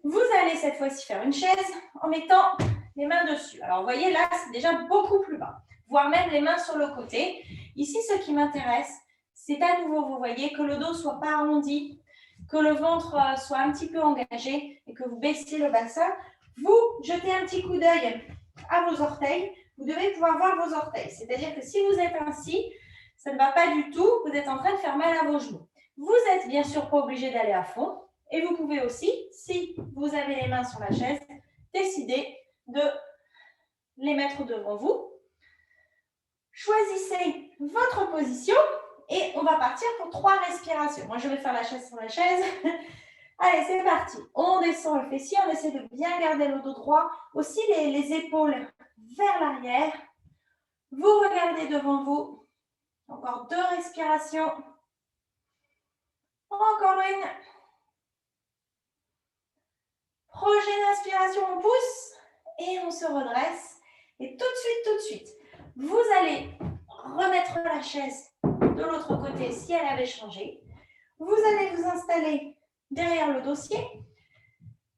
S1: Vous allez cette fois-ci faire une chaise en mettant les mains dessus. Alors, vous voyez, là, c'est déjà beaucoup plus bas, voire même les mains sur le côté. Ici, ce qui m'intéresse, c'est à nouveau, vous voyez, que le dos ne soit pas arrondi, que le ventre soit un petit peu engagé et que vous baissiez le bassin. Vous jetez un petit coup d'œil à vos orteils. Vous devez pouvoir voir vos orteils. C'est-à-dire que si vous êtes ainsi, ça ne va pas du tout. Vous êtes en train de faire mal à vos genoux. Vous n'êtes bien sûr pas obligé d'aller à fond. Et vous pouvez aussi, si vous avez les mains sur la chaise, décider de les mettre devant vous. Choisissez votre position et on va partir pour 3 respirations. Moi, je vais faire la chaise sur la chaise. Allez, c'est parti. On descend le fessier, on essaie de bien garder le dos droit. Aussi les épaules vers l'arrière. Vous regardez devant vous. Encore 2 respirations. Encore une. Prochaine inspiration, on pousse et on se redresse. Et tout de suite, vous allez remettre la chaise de l'autre côté si elle avait changé. Vous allez vous installer derrière le dossier.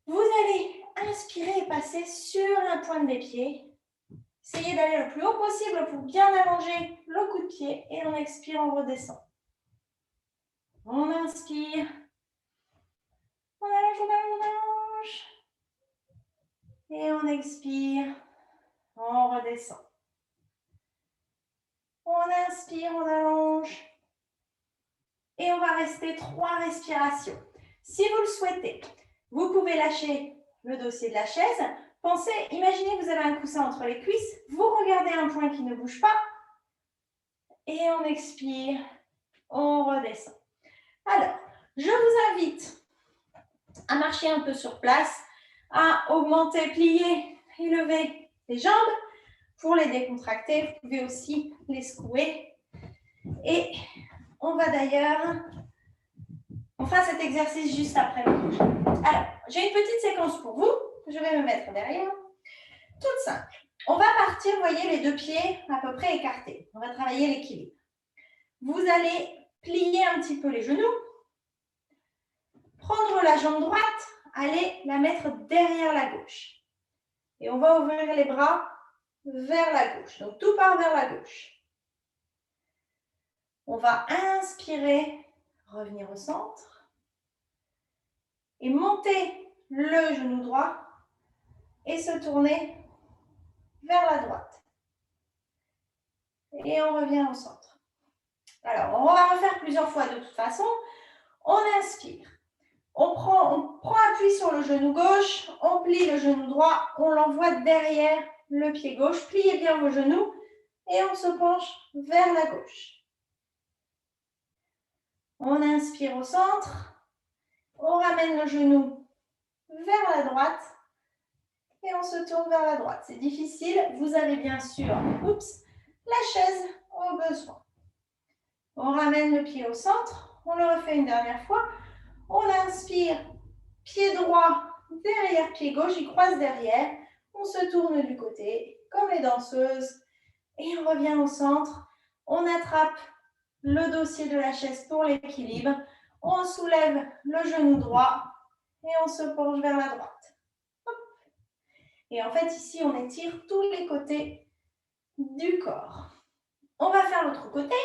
S1: Vous allez inspirer et passer sur la pointe des pieds. Essayez d'aller le plus haut possible pour bien allonger le coup de pied et on expire, on redescend. On inspire. On allonge, on allonge, on allonge. Et on expire. On redescend. On inspire, on allonge. Et on va rester 3 respirations. Si vous le souhaitez, vous pouvez lâcher le dossier de la chaise. Pensez, imaginez que vous avez un coussin entre les cuisses. Vous regardez un point qui ne bouge pas. Et on expire. On redescend. Alors, je vous invite à marcher un peu sur place, à augmenter, plier et lever les jambes. Pour les décontracter, vous pouvez aussi les secouer. Et on va d'ailleurs, on fera cet exercice juste après. Alors, j'ai une petite séquence pour vous. je vais me mettre derrière. Toute simple. On va partir, vous voyez, les deux pieds à peu près écartés. On va travailler l'équilibre. Vous allez plier un petit peu les genoux, prendre la jambe droite, aller la mettre derrière la gauche. Et on va ouvrir les bras vers la gauche. Donc, tout part vers la gauche. On va inspirer, revenir au centre et monter le genou droit et se tourner vers la droite. Et on revient au centre. Alors, on va refaire plusieurs fois de toute façon. On inspire. On prend appui sur le genou gauche, on plie le genou droit, on l'envoie derrière le pied gauche. Pliez bien vos genoux et on se penche vers la gauche. On inspire au centre, on ramène le genou vers la droite et on se tourne vers la droite. C'est difficile, vous avez bien sûr la chaise au besoin. On ramène le pied au centre, on le refait une dernière fois. On inspire, pied droit derrière pied gauche, il croise derrière. On se tourne du côté, comme les danseuses, et on revient au centre. On attrape le dossier de la chaise pour l'équilibre. On soulève le genou droit et on se penche vers la droite. Hop. Et en fait, ici, on étire tous les côtés du corps. On va faire l'autre côté.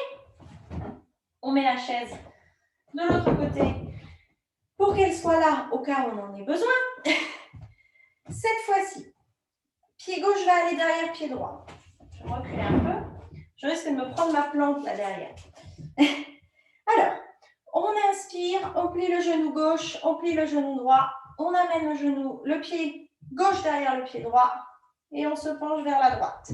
S1: On met la chaise de l'autre côté pour qu'elle soit là au cas où on en ait besoin. Cette fois-ci, pied gauche va aller derrière pied droit. Je vais reculer un peu. Je risque de me prendre ma plante là derrière. Alors, on inspire, on plie le genou gauche, on plie le genou droit, on amène le pied gauche derrière le pied droit et on se penche vers la droite.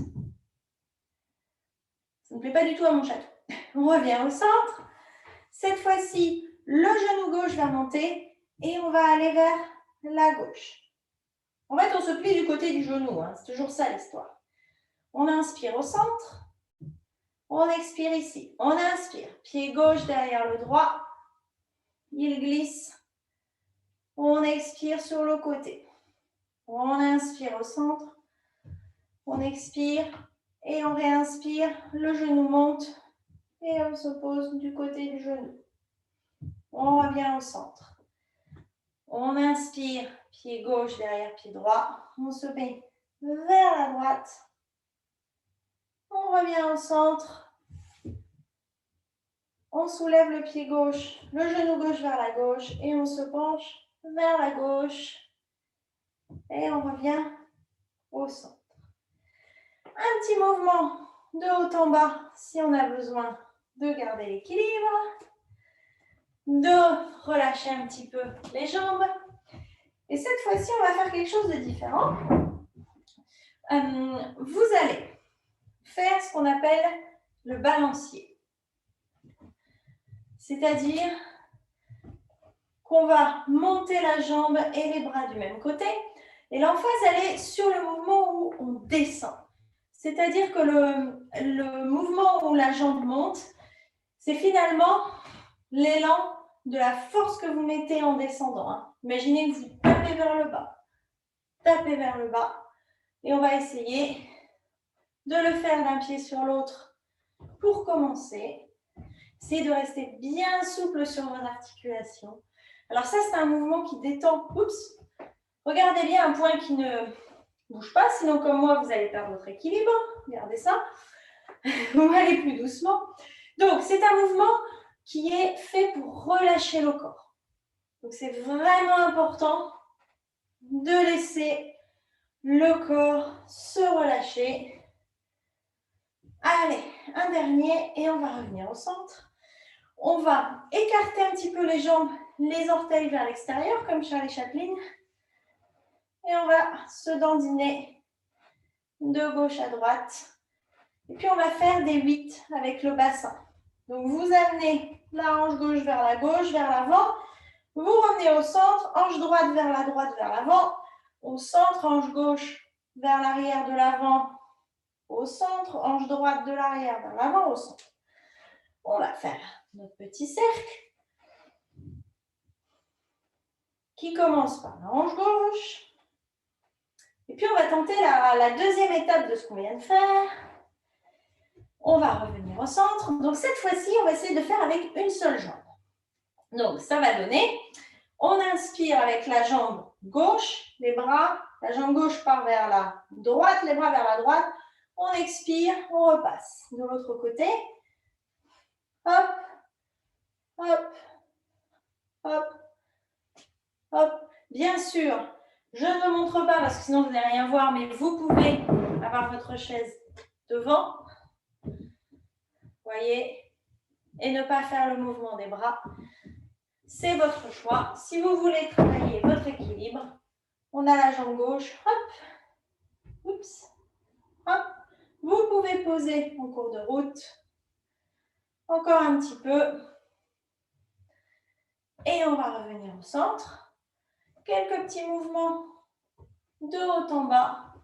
S1: Ça ne plaît pas du tout à mon château. On revient au centre. Cette fois-ci, le genou gauche va monter et on va aller vers la gauche. En fait, on se plie du côté du genou, hein. C'est toujours ça l'histoire. On inspire au centre. On expire ici. On inspire. Pied gauche derrière le droit. Il glisse. On expire sur le côté. On inspire au centre. On expire et on réinspire. Le genou monte et on se pose du côté du genou. On revient au centre. On inspire. Pied gauche derrière pied droit. On se met vers la droite. On revient au centre. On soulève le pied gauche, le genou gauche vers la gauche et on se penche vers la gauche. Et on revient au centre. Un petit mouvement de haut en bas si on a besoin de garder l'équilibre, de relâcher un petit peu les jambes. Et cette fois-ci, on va faire quelque chose de différent. Vous allez faire ce qu'on appelle le balancier. C'est-à-dire qu'on va monter la jambe et les bras du même côté. Et l'emphase, elle est sur le mouvement où on descend. C'est-à-dire que le mouvement où la jambe monte, c'est finalement l'élan de la force que vous mettez en descendant. Hein. Imaginez que vous tapez vers le bas, et on va essayer de le faire d'un pied sur l'autre pour commencer. Essayez de rester bien souple sur vos articulations. Alors ça, c'est un mouvement qui détend. Regardez bien un point qui ne bouge pas, sinon comme moi, vous allez perdre votre équilibre. Regardez ça. On va aller plus doucement. Donc, c'est un mouvement qui est fait pour relâcher le corps. Donc, c'est vraiment important de laisser le corps se relâcher. Allez, un dernier et on va revenir au centre. On va écarter un petit peu les jambes, les orteils vers l'extérieur, comme Charlie Chaplin. Et on va se dandiner de gauche à droite. Et puis, on va faire des 8 avec le bassin. Donc, vous amenez la hanche gauche, vers l'avant. Vous revenez au centre, hanche droite, vers l'avant. Au centre, hanche gauche, vers l'arrière de l'avant. Au centre, hanche droite de l'arrière, vers l'avant, au centre. On va faire notre petit cercle qui commence par la hanche gauche, Et puis, on va tenter la deuxième étape de ce qu'on vient de faire. On va revenir au centre. Donc, cette fois-ci, on va essayer de faire avec une seule jambe. Donc, ça va donner, on inspire avec la jambe gauche, les bras, la jambe gauche part vers la droite, les bras vers la droite. On expire, on repasse. De l'autre côté, hop, hop, hop, hop. Bien sûr, je ne montre pas parce que sinon vous n'allez rien voir, mais vous pouvez avoir votre chaise devant. Voyez, et ne pas faire le mouvement des bras. C'est votre choix. Si vous voulez travailler votre équilibre, on a la jambe gauche, hop, oups, hop. Vous pouvez poser en cours de route. Encore un petit peu. Et on va revenir au centre. Quelques petits mouvements de haut en bas.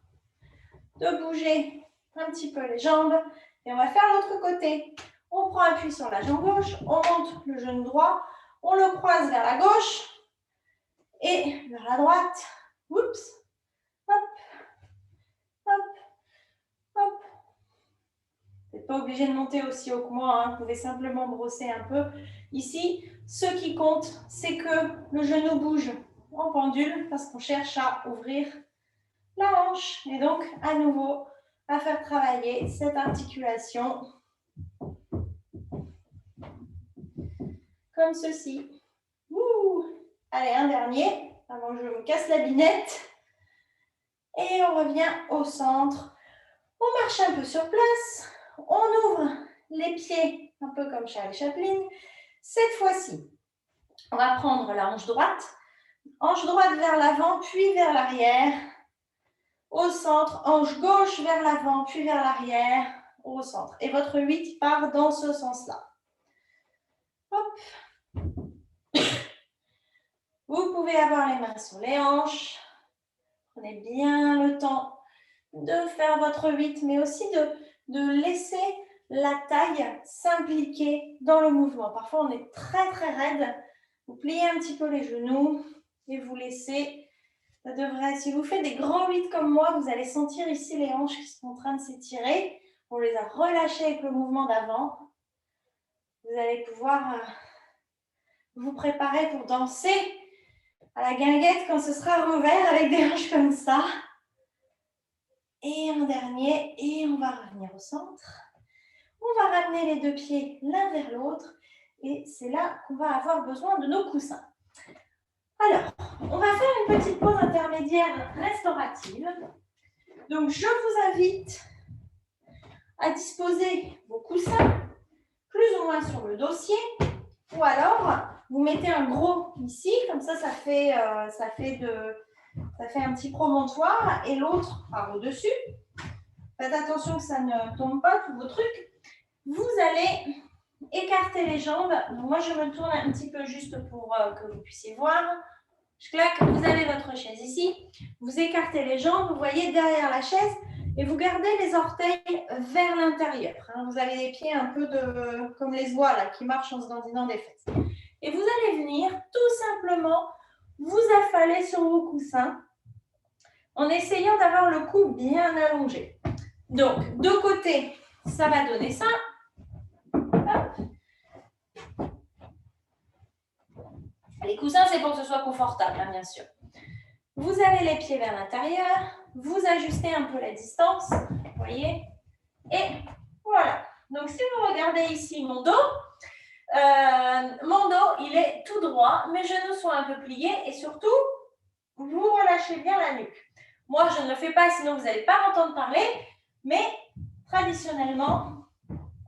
S1: De bouger un petit peu les jambes. Et on va faire l'autre côté. On prend appui sur la jambe gauche. On monte le genou droit. On le croise vers la gauche. Et vers la droite. Oups. Hop. Hop. Hop. Vous n'êtes pas obligé de monter aussi haut que moi, hein. Vous pouvez simplement brosser un peu. Ici, ce qui compte, c'est que le genou bouge en pendule parce qu'on cherche à ouvrir la hanche. Et donc, à nouveau, à faire travailler cette articulation comme ceci. Ouh. Allez, un dernier, avant que je me casse la binette. Et on revient au centre. On marche un peu sur place. On ouvre les pieds, un peu comme Charlie Chaplin. Cette fois-ci, on va prendre la hanche droite vers l'avant, puis vers l'arrière. Au centre, hanche gauche vers l'avant, puis vers l'arrière, au centre. Et votre 8 part dans ce sens-là. Hop. Vous pouvez avoir les mains sur les hanches. Prenez bien le temps de faire votre 8, mais aussi de laisser la taille s'impliquer dans le mouvement. Parfois, on est très, très raide. Vous pliez un petit peu les genoux et vous laissez. Ça devrait, si vous faites des grands 8 comme moi, vous allez sentir ici les hanches qui sont en train de s'étirer. On les a relâchées avec le mouvement d'avant. Vous allez pouvoir vous préparer pour danser à la guinguette quand ce sera revers avec des hanches comme ça. Et un dernier, et on va revenir au centre. On va ramener les deux pieds l'un vers l'autre et c'est là qu'on va avoir besoin de nos coussins. Alors, on va faire une petite pause intermédiaire restaurative. Donc, je vous invite à disposer vos coussins plus ou moins sur le dossier ou alors vous mettez un gros ici, comme ça, ça fait un petit promontoire et l'autre part au-dessus. Faites attention que ça ne tombe pas, tous vos trucs. Vous allez écarter les jambes. Donc moi, je me tourne un petit peu juste pour que vous puissiez voir. Je claque, vous avez votre chaise ici. Vous écartez les jambes, vous voyez derrière la chaise et vous gardez les orteils vers l'intérieur. Vous avez les pieds un peu comme les oies là, qui marchent en se dandinant des fesses. Et vous allez venir tout simplement vous affaler sur vos coussins en essayant d'avoir le cou bien allongé. Donc, de côté, ça va donner ça. Hop. Les coussins, c'est pour que ce soit confortable, hein, bien sûr. Vous avez les pieds vers l'intérieur. Vous ajustez un peu la distance. Vous voyez. Et voilà. Donc, si vous regardez ici mon dos, il est tout droit. Mes genoux sont un peu pliés. Et surtout, vous relâchez bien la nuque. Moi, je ne le fais pas, sinon vous n'allez pas m'entendre parler. Mais traditionnellement,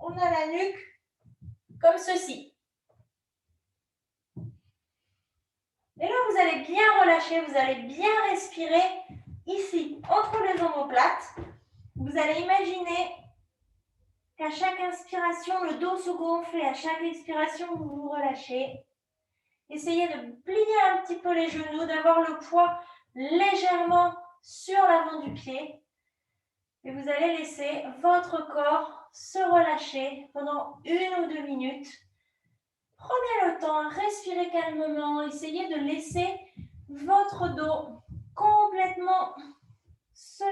S1: on a la nuque comme ceci. Et là, vous allez bien relâcher, vous allez bien respirer ici, entre les omoplates. Vous allez imaginer qu'à chaque inspiration, le dos se gonfle et à chaque expiration, vous vous relâchez. Essayez de plier un petit peu les genoux, d'avoir le poids légèrement sur l'avant du pied. Et vous allez laisser votre corps se relâcher pendant 1 ou 2 minutes. Prenez le temps, respirez calmement, essayez de laisser votre dos complètement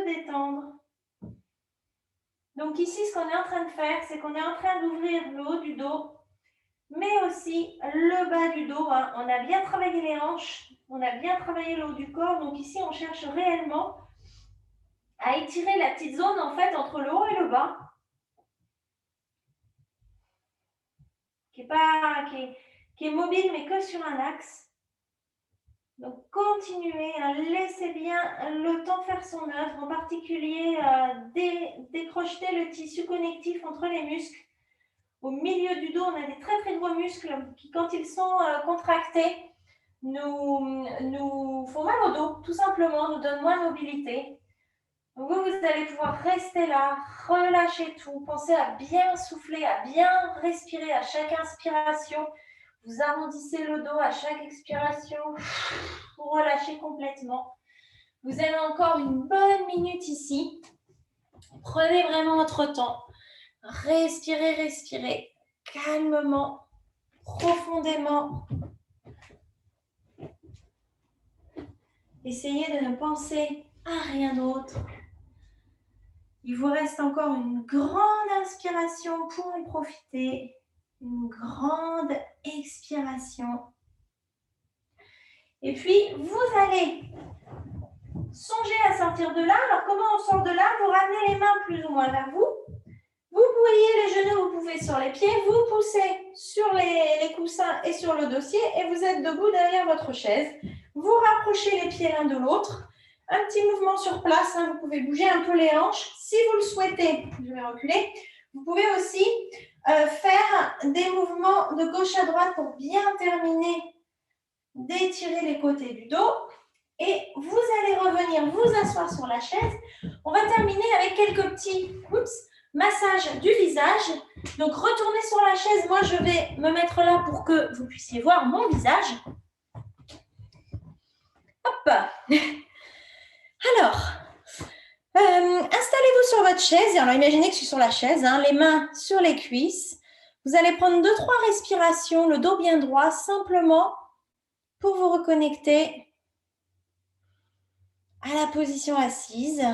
S1: peu détendre. Donc ici, ce qu'on est en train de faire, c'est qu'on est en train d'ouvrir le haut du dos, mais aussi le bas du dos. Hein. On a bien travaillé les hanches, on a bien travaillé le haut du corps. Donc ici, on cherche réellement à étirer la petite zone en fait entre le haut et le bas, qui est mobile mais que sur un axe. Donc continuez, hein, laissez bien le temps faire son œuvre, en particulier décrocher le tissu connectif entre les muscles. Au milieu du dos, on a des très très gros muscles qui, quand ils sont contractés, nous font mal au dos, tout simplement, nous donnent moins de mobilité. Donc vous allez pouvoir rester là, relâcher tout, pensez à bien souffler, à bien respirer à chaque inspiration. Vous arrondissez le dos à chaque expiration, vous relâchez complètement. Vous avez encore une bonne minute ici. Prenez vraiment votre temps. Respirez, respirez calmement, profondément. Essayez de ne penser à rien d'autre. Il vous reste encore une grande inspiration pour en profiter. Une grande expiration. Et puis, vous allez songer à sortir de là. Alors, comment on sort de là? Vous ramenez les mains plus ou moins vers vous. Vous pliez les genoux, vous pouvez sur les pieds. Vous poussez sur les coussins et sur le dossier. Et vous êtes debout derrière votre chaise. Vous rapprochez les pieds l'un de l'autre. Un petit mouvement sur place. Hein, vous pouvez bouger un peu les hanches. Si vous le souhaitez, je vais reculer. Vous pouvez aussi faire des mouvements de gauche à droite pour bien terminer d'étirer les côtés du dos. Et vous allez revenir vous asseoir sur la chaise. On va terminer avec quelques petits massages du visage. Donc, retournez sur la chaise. Moi, je vais me mettre là pour que vous puissiez voir mon visage. Hop. Alors, installez-vous sur votre chaise. Alors, imaginez que je suis sur la chaise, hein, les mains sur les cuisses. Vous allez prendre 2-3 respirations, le dos bien droit, simplement pour vous reconnecter à la position assise.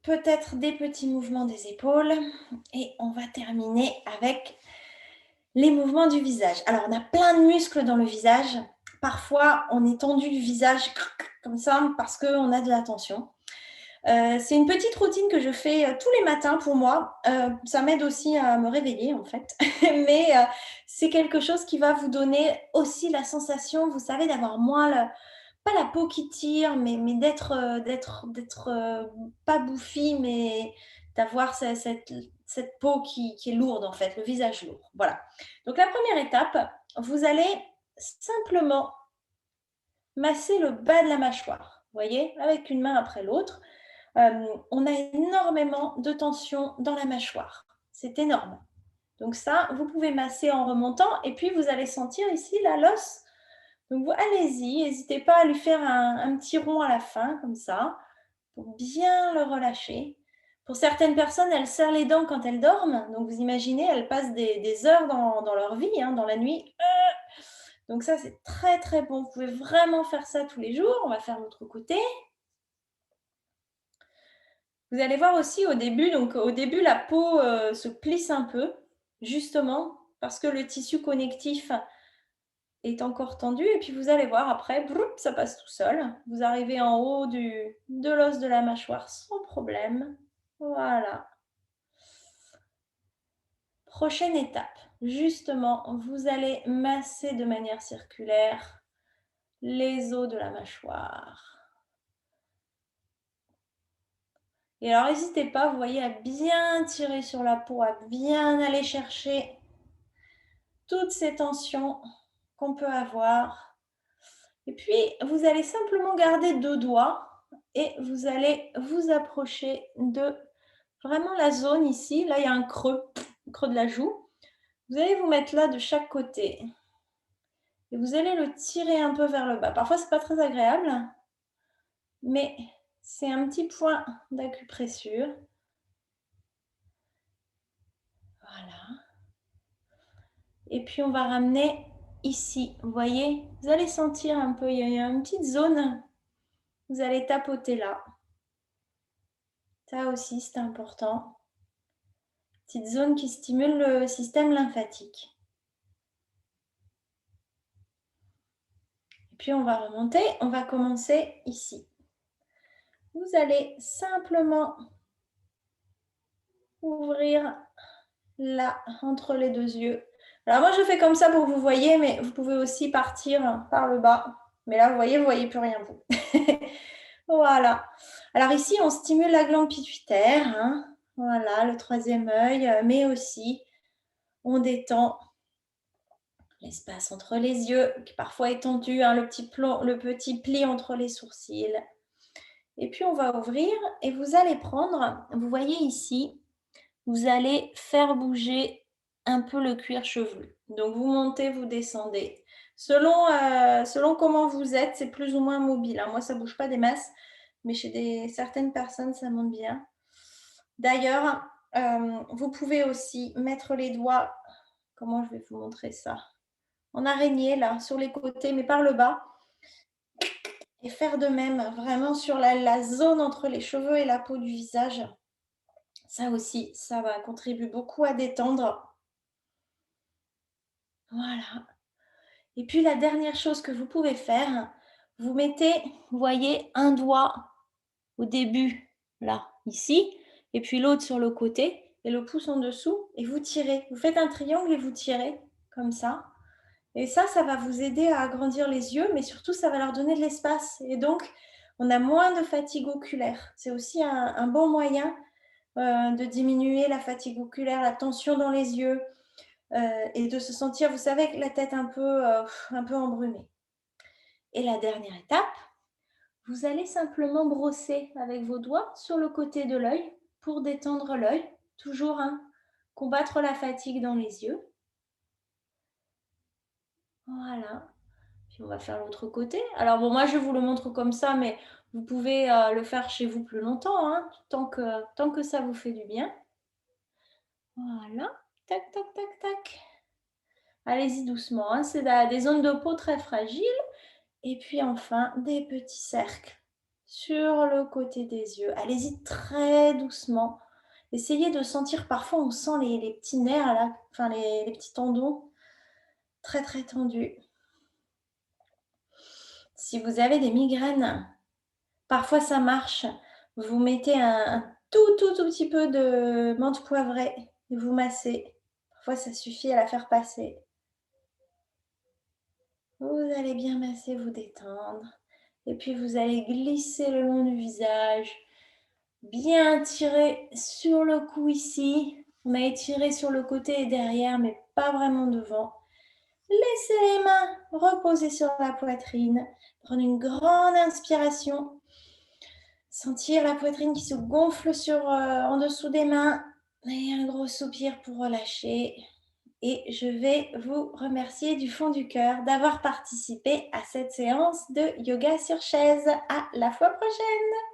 S1: Peut-être des petits mouvements des épaules et on va terminer avec les mouvements du visage. Alors, on a plein de muscles dans le visage. Parfois, on est tendu du visage comme ça parce qu'on a de la tension. C'est une petite routine que je fais tous les matins pour moi. Ça m'aide aussi à me réveiller en fait. Mais c'est quelque chose qui va vous donner aussi la sensation, vous savez, d'avoir moins pas la peau qui tire, mais d'être pas bouffi, mais d'avoir cette peau qui est lourde en fait, le visage lourd. Voilà. Donc la première étape, vous allez simplement masser le bas de la mâchoire. Vous voyez, avec une main après l'autre. On a énormément de tension dans la mâchoire. C'est énorme. Donc ça, vous pouvez masser en remontant et puis vous allez sentir ici l'os. Donc allez-y, n'hésitez pas à lui faire un petit rond à la fin, comme ça, pour bien le relâcher. Pour certaines personnes, elles serrent les dents quand elles dorment. Donc vous imaginez, elles passent des heures dans leur vie, hein, dans la nuit. Donc ça, c'est très très bon. Vous pouvez vraiment faire ça tous les jours. On va faire l'autre côté. Vous allez voir aussi au début, la peau se plisse un peu, justement, parce que le tissu connectif est encore tendu. Et puis vous allez voir après, ça passe tout seul. Vous arrivez en haut de l'os de la mâchoire sans problème. Voilà. Prochaine étape, justement, vous allez masser de manière circulaire les os de la mâchoire. Et alors, n'hésitez pas, vous voyez, à bien tirer sur la peau, à bien aller chercher toutes ces tensions qu'on peut avoir. Et puis, vous allez simplement garder 2 doigts et vous allez vous approcher de vraiment la zone ici. Là, il y a un creux de la joue. Vous allez vous mettre là de chaque côté et vous allez le tirer un peu vers le bas. Parfois, c'est pas très agréable, mais c'est un petit point d'acupressure. Voilà. Et puis, on va ramener ici. Vous voyez, vous allez sentir un peu, il y a une petite zone. Vous allez tapoter là. Ça aussi, c'est important. Petite zone qui stimule le système lymphatique. Et puis, on va remonter. On va commencer ici. Vous allez simplement ouvrir là, entre les deux yeux. Alors moi, je fais comme ça pour que vous voyez, mais vous pouvez aussi partir par le bas. Mais là, vous voyez plus rien, vous. Voilà. Alors ici, on stimule la glande pituitaire. Hein. Voilà, le troisième œil, mais aussi, on détend l'espace entre les yeux, qui parfois est tendu, hein, le petit pli entre les sourcils. Et puis, on va ouvrir et vous allez prendre, vous voyez ici, vous allez faire bouger un peu le cuir chevelu. Donc, vous montez, vous descendez. Selon comment vous êtes, c'est plus ou moins mobile. Hein. Moi, ça ne bouge pas des masses, mais chez certaines personnes, ça monte bien. D'ailleurs, vous pouvez aussi mettre les doigts, comment je vais vous montrer ça? En araignée, là, sur les côtés, mais par le bas. Et faire de même, vraiment sur la zone entre les cheveux et la peau du visage. Ça aussi, ça va contribuer beaucoup à détendre. Voilà. Et puis la dernière chose que vous pouvez faire, vous mettez, vous voyez, un doigt au début, là, ici, et puis l'autre sur le côté, et le pouce en dessous, et vous tirez. Vous faites un triangle et vous tirez, comme ça. Et ça va vous aider à agrandir les yeux, mais surtout, ça va leur donner de l'espace. Et donc, on a moins de fatigue oculaire. C'est aussi un bon moyen de diminuer la fatigue oculaire, la tension dans les yeux, et de se sentir, vous savez, avec la tête un peu embrumée. Et la dernière étape, vous allez simplement brosser avec vos doigts sur le côté de l'œil pour détendre l'œil. Toujours combattre la fatigue dans les yeux. Voilà. Puis on va faire l'autre côté. Alors bon, moi je vous le montre comme ça, mais vous pouvez le faire chez vous plus longtemps, hein, tant que ça vous fait du bien. Voilà. Tac, tac, tac, tac. Allez-y doucement, hein. C'est des zones de peau très fragiles. Et puis enfin, des petits cercles sur le côté des yeux. Allez-y très doucement. Essayez de sentir, parfois on sent les petits nerfs là, enfin les petits tendons très très tendus. Si vous avez des migraines, parfois ça marche. Vous mettez un tout petit peu de menthe poivrée et vous massez. Parfois ça suffit à la faire passer. Vous allez bien masser, vous détendre. Et puis vous allez glisser le long du visage. Bien tirer sur le cou ici. On a étiré sur le côté et derrière, mais pas vraiment devant. Laissez les mains reposer sur la poitrine. Prenez une grande inspiration. Sentir la poitrine qui se gonfle en dessous des mains. Et un gros soupir pour relâcher. Et je vais vous remercier du fond du cœur d'avoir participé à cette séance de yoga sur chaise. À la fois prochaine!